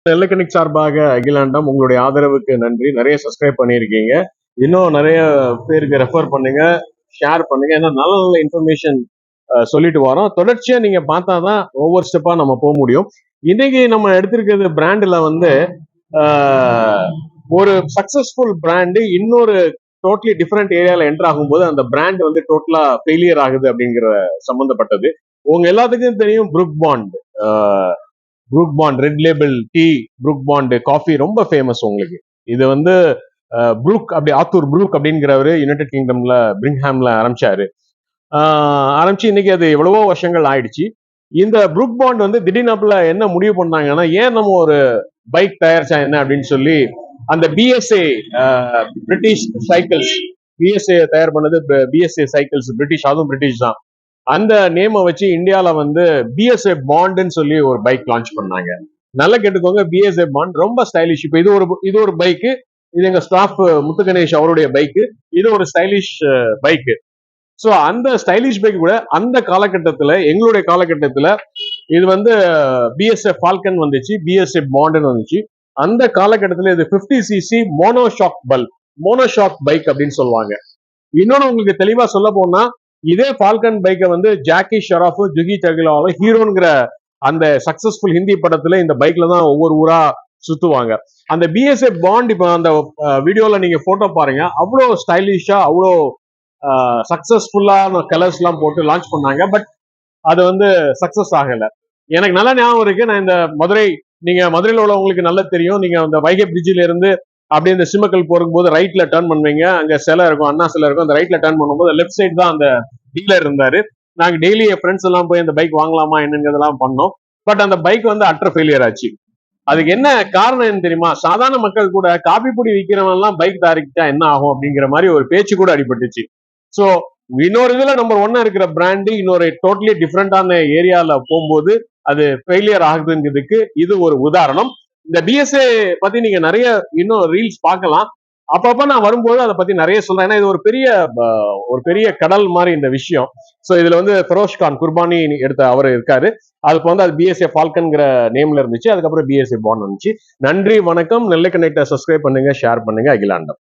நெல்லக்கணிக் சார்பாக அகிலாண்டம் உங்களுடைய ஆதரவுக்கு நன்றி. நிறைய சப்ஸ்கிரைப் பண்ணியிருக்கீங்க. இன்னும் நிறைய பேருக்கு ரெஃபர் பண்ணுங்க, ஷேர் பண்ணுங்க. ஏன்னா நல்ல நல்ல இன்ஃபர்மேஷன் சொல்லிட்டு வரோம். தொடர்ச்சியா நீங்க பார்த்தாதான் ஒவ்வொரு ஸ்டெப்பா நம்ம போக முடியும். இன்னைக்கு நம்ம எடுத்திருக்கிறது பிராண்ட்ல வந்து ஒரு சக்சஸ்ஃபுல் பிராண்டு இன்னொரு டோட்டலி டிஃப்ரெண்ட் ஏரியால என்டர் ஆகும்போது அந்த பிராண்ட் வந்து டோட்டலா ஃபெயிலியர் ஆகுது அப்படிங்கிற சம்பந்தப்பட்டது. உங்க எல்லாத்துக்கும் தெரியும் Brooke Bond. Brooke Bond red label tea, Brooke Bond coffee ரொம்ப ஃபேமஸ் உங்களுக்கு. இது வந்து புரூக் அப்படி ஆத்தூர் புரூக் அப்படிங்கிறவரு யுனைடெட் கிங்டம்ல பிரிங்ஹாம்ல ஆரம்பிச்சாரு. ஆரம்பிச்சு இன்னைக்கு அது எவ்வளவோ வருஷங்கள் ஆயிடுச்சு. இந்த புரூக் பாண்ட் வந்து திடீர்னு என்ன முடிவு பண்ணாங்கன்னா, ஏன் நம்ம ஒரு பைக் தயாரிச்சா என்ன அப்படின்னு சொல்லி அந்த பிஎஸ்ஏ பிரிட்டிஷ் சைக்கிள்ஸ், பிஎஸ்ஏ தயார் பண்ணது பிஎஸ்ஏ சைக்கிள்ஸ் பிரிட்டிஷ், அதுவும் பிரிட்டிஷ் தான். அந்த நேமை வச்சு இந்தியால வந்து பிஎஸ்ஏ பாண்ட்னு சொல்லி ஒரு பைக் லான்ச் பண்ணாங்க. நல்லா கேட்டுக்கோங்க, பிஎஸ்ஏ பாண்ட் ரொம்ப ஸ்டைலிஷ். இப்போ இது ஒரு பைக்கு, இது எங்க ஸ்டாஃப் முத்து கணேஷ் அவருடைய பைக்கு. இது ஒரு ஸ்டைலிஷ் பைக்கு. ஸோ அந்த ஸ்டைலிஷ் பைக் கூட அந்த காலகட்டத்தில், எங்களுடைய காலகட்டத்தில் இது வந்து பிஎஸ்ஏ ஃபால்கன் வந்துச்சு, பிஎஸ்ஏ பாண்டுன்னு வந்துச்சு. அந்த காலகட்டத்தில் இது 50cc மோனோஷாக் பைக் அப்படின்னு சொல்லுவாங்க. இன்னொன்னு உங்களுக்கு தெளிவா சொல்ல போனா, இதே ஃபால்கன் பைக்கை வந்து ஜாக்கி ஷெராஃப், ஜுகி சகிலாவும் ஹீரோங்கிற அந்த சக்சஸ்ஃபுல் ஹிந்தி படத்துல இந்த பைக்ல தான் ஒவ்வொரு ஊரா சுத்துவாங்க. அந்த பிஎஸ்ஏ பாண்ட் இப்போ அந்த வீடியோல நீங்க போட்டோ பாருங்க, அவ்வளோ ஸ்டைலிஷா, அவ்வளோ சக்சஸ்ஃபுல்லான கலர்ஸ் எல்லாம் போட்டு லான்ச் பண்ணாங்க. பட் அது வந்து சக்சஸ் ஆகல. எனக்கு நல்ல ஞாபகம் இருக்கு, நான் இந்த நீங்க மதுரையில் உள்ளவங்களுக்கு நல்லா தெரியும். நீங்க அந்த வைகை பிரிட்ஜில இருந்து அப்படியே இந்த சிம்மக்கல் போகும்போது ரைட்ல டர்ன் பண்ணுவீங்க, அங்க சிலை இருக்கும், அண்ணா சிலை இருக்கும். அந்த ரைட்ல டர்ன் பண்ணும்போது லெஃப்ட் சைடு தான் அந்த டீலர் இருந்தாரு. நாங்க டெய்லி என் ஃப்ரெண்ட்ஸ் எல்லாம் போய் அந்த பைக் வாங்கலாமா என்னங்கிறதெல்லாம் பண்ணோம். பட் அந்த பைக் வந்து அட்டர் ஃபெயிலியர் ஆச்சு. அதுக்கு என்ன காரணம் என்ன தெரியுமா? சாதாரண மக்கள் கூட காபி பொடி விற்கிறவன் எல்லாம் பைக் தயாரிக்கிட்டா என்ன ஆகும் அப்படிங்கிற மாதிரி ஒரு பேச்சு கூட அடிபட்டுச்சு. ஸோ இன்னொரு இதுல நம்பர் 1 இருக்கிற பிராண்டு இன்னொரு டோட்டலி டிஃப்ரெண்டான ஏரியால போகும்போது அது ஃபெயிலியர் ஆகுதுங்கிறதுக்கு இது ஒரு உதாரணம். இந்த பிஎஸ்ஏ பத்தி நீங்க நிறைய இன்னும் ரீல்ஸ் பார்க்கலாம். அப்பப்ப நான் வரும்போது அதை பத்தி நிறைய சொல்றேன். ஏன்னா இது ஒரு பெரிய கடல் மாதிரி இந்த விஷயம். ஸோ இதுல வந்து ஃபெரோஷ் கான் குர்பானி எடுத்த அவர் இருக்காரு. அதுக்கு வந்து அது பிஎஸ்ஏ ஃபால்கன்ங்கிற நேம்ல இருந்துச்சு. அதுக்கப்புறம் பிஎஸ்ஏ பாண்ட் வந்துச்சு. நன்றி, வணக்கம். நெல்லை கனெக்டை சப்ஸ்கிரைப் பண்ணுங்க, ஷேர் பண்ணுங்க. அகிலாண்டம்.